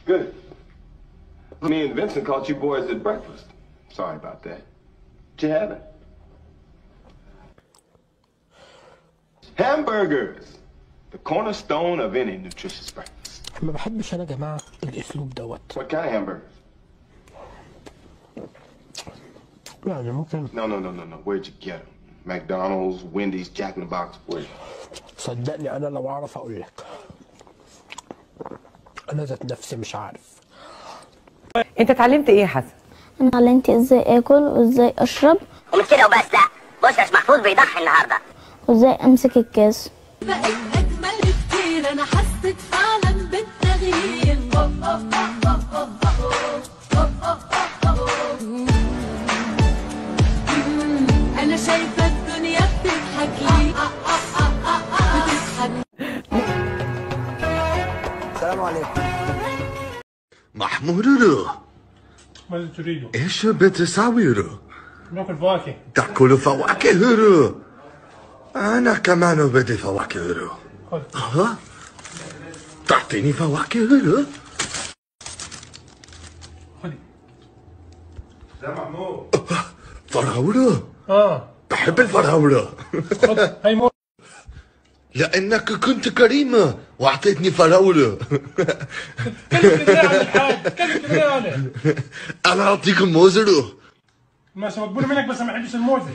Good. Me and Vincent caught you boys at breakfast. Sorry about that. Did you have it? Hamburgers. The cornerstone of any nutritious breakfast. ما بحبش انا يا جماعه الاسلوب دوت. What kind of hamburgers? يعني ممكن. No. Where'd you get them? McDonald's, Wendy's, Jack in the Box. Where? صدقني انا لو اعرف اقول لك. انا ذات نفسي مش عارف. انت اتعلمت ايه يا حسن؟ انا اتعلمت ازاي اكل وازاي اشرب. ومش كده وبس، لا بص يا محفوظ بيضحي النهارده. وازاي امسك الكاس. بقت اجمل بكتير، انا حسيت فعلا بالتغيير. انا شايفه الدنيا بتضحك لي. بتضحك. السلام عليكم. محمود، ماذا تريد؟ ايش بتساوي؟ ناكل فواكه. تاكل فواكه؟ انا كمان بدي فواكه. ها؟ تعطيني فواكه؟ خذي. يا محمود. فراولة؟ بحب الفراولة. خذ هاي مو. لأنك كنت كريمة وأعطيتني فراولة. كلمة عن الحاج، كلمة عن أنا أعطيكم موزة. ماشي مقبولة منك بس ما بحبش الموزة.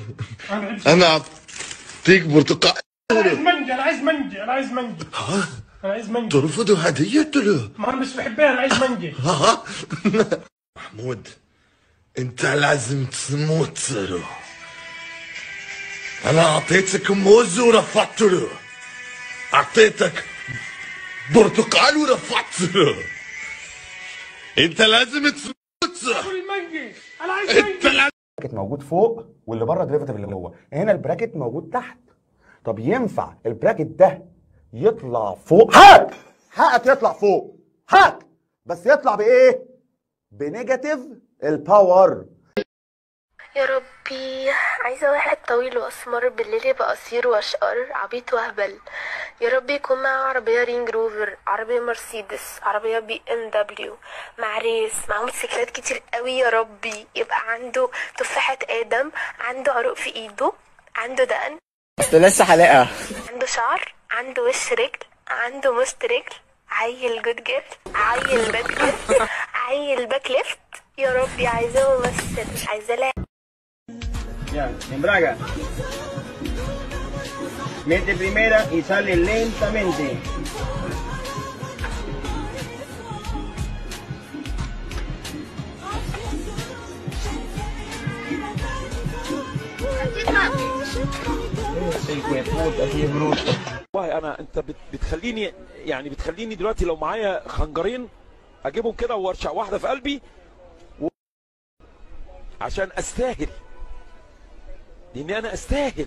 أنا ما بحبش. أنا أعطيك برتقال. أنا عايز مانجا، أنا عايز مانجا. ها؟ أنا عايز مانجا. ترفض هدية له؟ ما أنا مش بحبها، أنا عايز مانجا. ها؟ محمود، أنت لازم تموت له. أنا أعطيتك موز ورفضت له. أعطيتك برتقال ورفضت له. أنت لازم تموت. أكل المانجا، أنا عايز مانجا. البراكت موجود فوق واللي بره ديريفاتيف اللي جوه، هنا البراكت موجود تحت. طب ينفع البراكت ده يطلع فوق؟ حقك يطلع فوق، حقك، بس يطلع بإيه؟ بنيجاتيف الباور. يا ربي، عايزة واحد طويل وأسمر، بالليل يبقى قصير وأشقر، عبيط وهبل. يا رب يكون معاه عربية رينج روفر، عربية مرسيدس، عربية BMW، مع ريس، مع موتوسيكلات كتير قوي. يا ربي يبقى عنده تفاحة آدم، عنده عروق في إيده، عنده دقن، لسه حلاقة، عنده شعر، عنده وش رجل، عنده مشط رجل، عيل جود جيفت، عيل باك ليفت، عيل باك ليفت. يا ربي عايزاه ممثل، عايزاه لاعب. En braga. Mete primera y sale lentamente. والله انت بتخليني دلوقتي لو معايا خنجرين اجيبهم كده وارشع واحده في قلبي عشان استاهل، لاني انا استاهل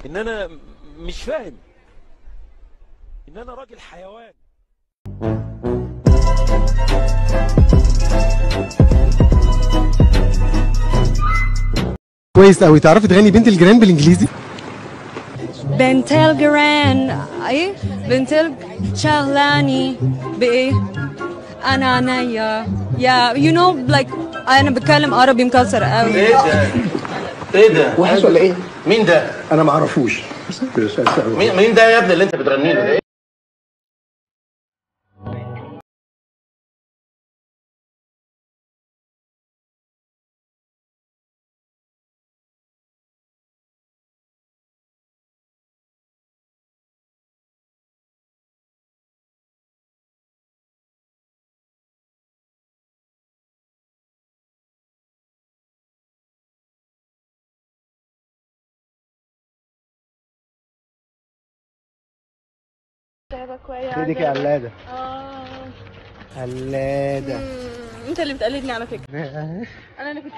ان انا مش فاهم ان انا راجل حيوان. كويس قوي. تعرفي تغني بنت الجيران بالانجليزي؟ بنت الجيران، ايه بنت شغلاني بايه انا عينيا يا يو نو لايك. انا بتكلم عربي مكسر قوي. ايه ده؟ وحش ولا ايه؟ مين ده؟ انا ما اعرفوش. مين ده يا ابني اللي انت بتغني له ده؟ ايدك يا قلادة. قلادة. انت اللي بتقلدني على فكرة. انا اللي كنت.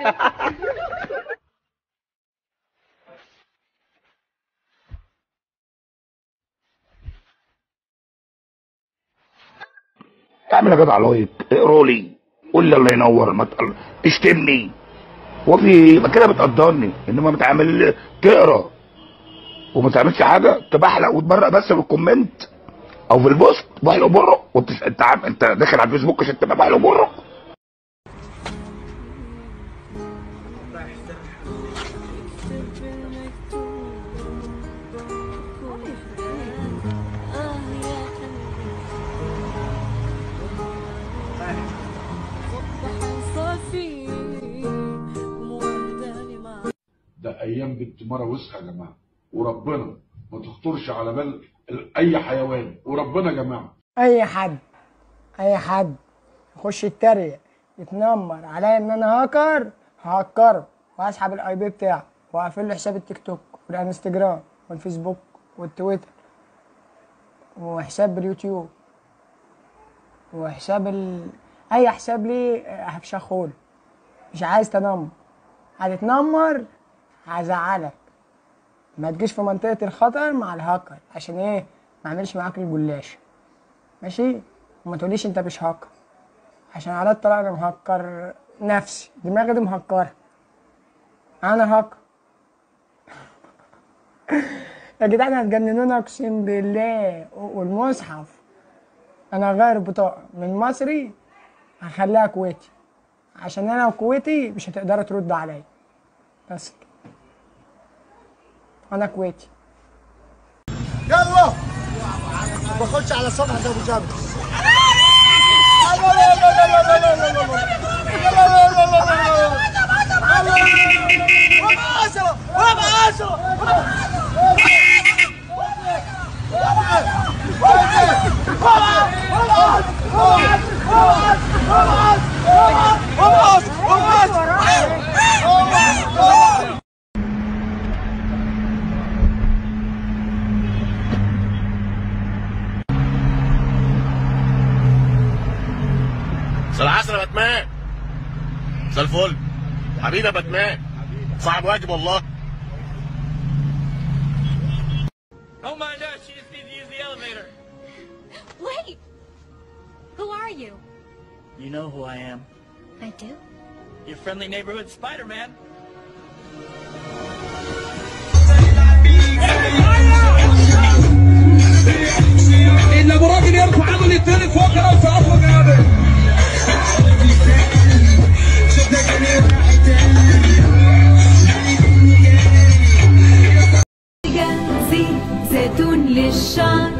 اعمل يا جدع لايك، اقرا لي، قول لي الله ينور، ما تشتمني وفي يبقى كده بتقدرني. انما بتعمل تقرا وما تعملش حاجه، تبحلق وتبرق بس في الكومنت او في البوست بحلق بره، انت عارف انت داخل على الفيسبوك عشان تبقى بحلق بره. ده ايام بنت مره وسخه يا جماعه، وربنا ما تخطرش على بال اي حيوان، وربنا يا جماعه. اي حد يخش يتريق يتنمر عليا ان انا ههكره واسحب الاي بي بتاعه واقفل له حساب التيك توك والانستجرام والفيسبوك والتويتر وحساب اليوتيوب وحساب اي حساب لي هفشخهوله. مش عايز تنمر، هتتنمر هزعلك. ما تجيش في منطقة الخطر مع الهاكر، عشان ايه؟ ما اعملش معاك الجلاش، ماشي؟ وما تقوليش انت مش هاكر، عشان على الطلاق انا مهكر نفسي، دماغي دي مهكرة، انا هاكر. يا جدعان هتجننونا اقسم بالله. والمصحف انا هغير بطاقة من مصري هخليها كويتي، عشان انا وكويتي مش هتقدروا تردوا عليا، بس انا كويتي. يلا بخش على صفحة ابو جابر. مساء العسل يا باتمان. مساء الفل حبيبي يا باتمان، صاحب واجب والله. Oh my gosh, she just needs to use the elevator. Wait! Who are you? You know who I am. I do? Your friendly neighborhood Spider-Man. إلا براجل يرفع عضل التاني فوق رأس أفرق يا عبد. زيتون للشعر.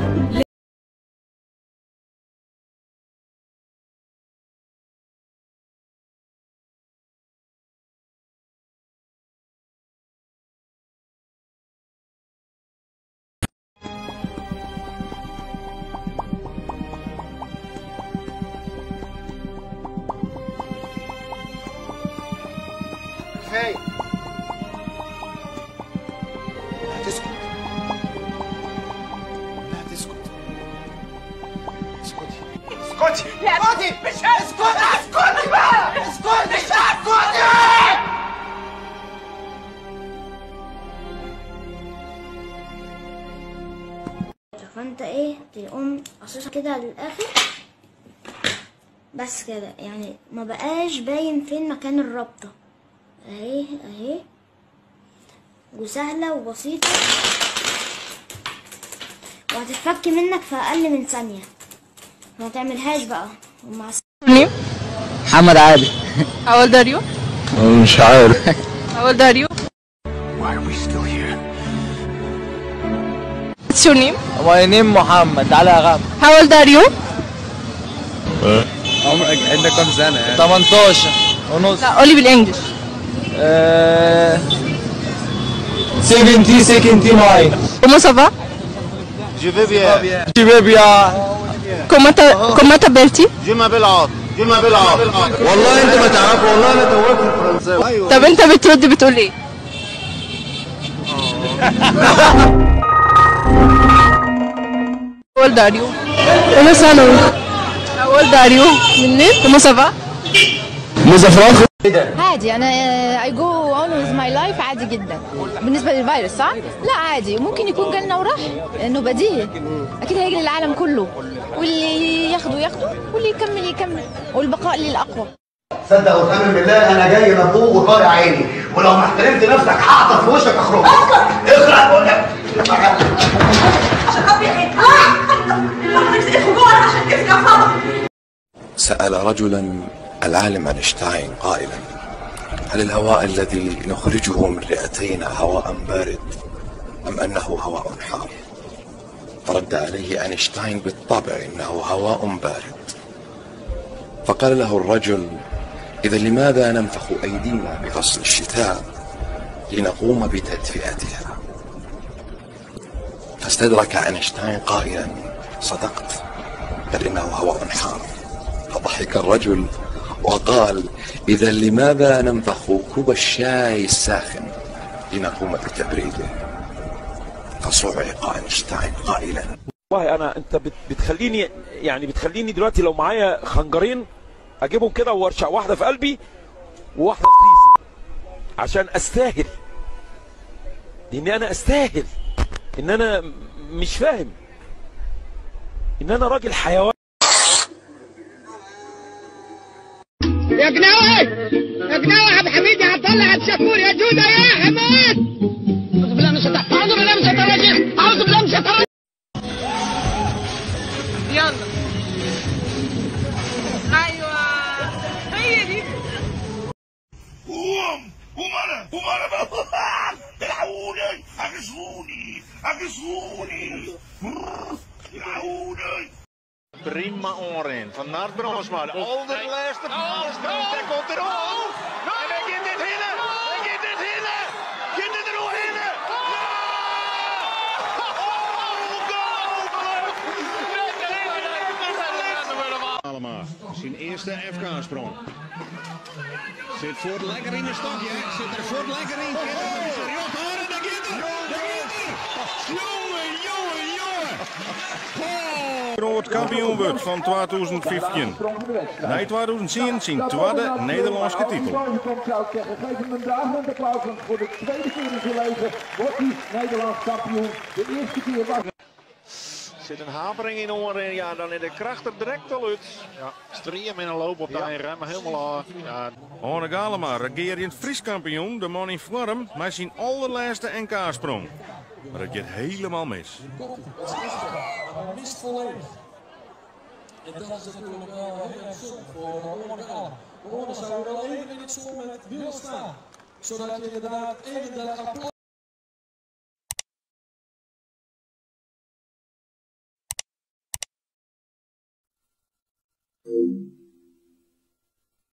كفاية. هتسكت. لا تسكت. اسكتي. اسكتي. لا اسكتي. مش اسكتي. اسكتي بقى. اسكتي. مش اسكتي. فانت ايه تقوم قصصها كده للاخر بس كده، يعني ما بقاش باين فين مكان الرابطه. اهي اهي وسهله وبسيطه وهتتفك منك في اقل من ثانيه. ما تعملهاش بقى. ومع محمد عادل. How old are you? مش عارف. How old are you? Why are we still here? What's your name? My name محمد علي غام. How old are you? عمرك عندك كام سنة يعني؟ 18 ونص. لا قولي بالانجلش. 79. Comment ça va? Je vais bien. Je vais bien. Comment t'appelles-tu? Je m'appelle عاطف. Je m'appelle عاطف. والله انت ما تعرف، والله انا توهت في الفرنساوي. طب انت بترد بتقول ايه؟ How old are you? انا ثانوي. How old are you? منين؟ Comment ça va? مزفرخ. ايه ده؟ عادي انا اي جو اون ويز ماي لايف عادي جدا. بالنسبه للفيروس صح؟ لا عادي، ممكن يكون جالنا وراح لانه بديهي. اكيد هيجي للعالم كله، واللي ياخده واللي يكمل والبقاء للاقوى. صدق وتامن بالله انا جاي مبوق وطالع عيني، ولو ما احترمت نفسك هقطع في وشك اخرج. اخرج بقول لك. عشان ابي سأل رجلا العالم أينشتاين قائلا: هل الهواء الذي نخرجه من رئتينا هواء بارد أم أنه هواء حار؟ فرد عليه أينشتاين: بالطبع إنه هواء بارد. فقال له الرجل: إذا لماذا ننفخ أيدينا بفصل الشتاء لنقوم بتدفئتها؟ فاستدرك أينشتاين قائلا: صدقت، بل إنه هواء حار. فضحك الرجل وقال: إذا لماذا ننفخ كوب الشاي الساخن لنقوم بتبريده؟ فصعق أينشتاين قائلا: والله انت بتخليني دلوقتي لو معايا خنجرين اجيبهم كده وارشع واحده في قلبي وواحده في ريزي عشان استاهل، لاني انا استاهل ان انا مش فاهم ان انا راجل حيوان. يا جناوي يا جناوي، عبد الحميد، يا عبد الله، يا عبد الشكور، يا جوده، يا حماد. اعوذ بالله من الشيطان، اعوذ بالله من الشيطان الرجيم، اعوذ بالله من الشيطان. يلا ايوه هي دي. قوم انا الحقوني، اغسوني الحقوني. Prima oren van Naart Bronsma. De allerlaatste paas. Daar komt er al. En hij gaat dit hinnen. Hij gaat dit hinnen. Gaat dit er al hinnen. Allemaal. Zijn eerste FK-sprong. Zit Voort lekker in de stokje. Zit er Voort lekker in. Job Horen, daar gaat er. Jongen. Groot kampioen wordt van 2015. Nee, 2010 zijn tweede Nederlandse titel. Geef hem een daverend applaus, want voor de tweede keer in zijn leven wordt hij Nederlands kampioen. De eerste keer was... Zit een hapering in oren, ja, dan is de kracht er direct al uit. Ja, striem in een loop op de eigen, maar helemaal aan. Ja. Orne Galema, regerend Fries kampioen, de man in vorm, maar zijn allerlaatste NK-sprong. Maar het gaat helemaal mis. Mist volledig. En dat is natuurlijk wel heel erg zonde voor Orne Galema. Orne zou wel even in het zonnemet willen staan. Zodat je inderdaad even de applaus...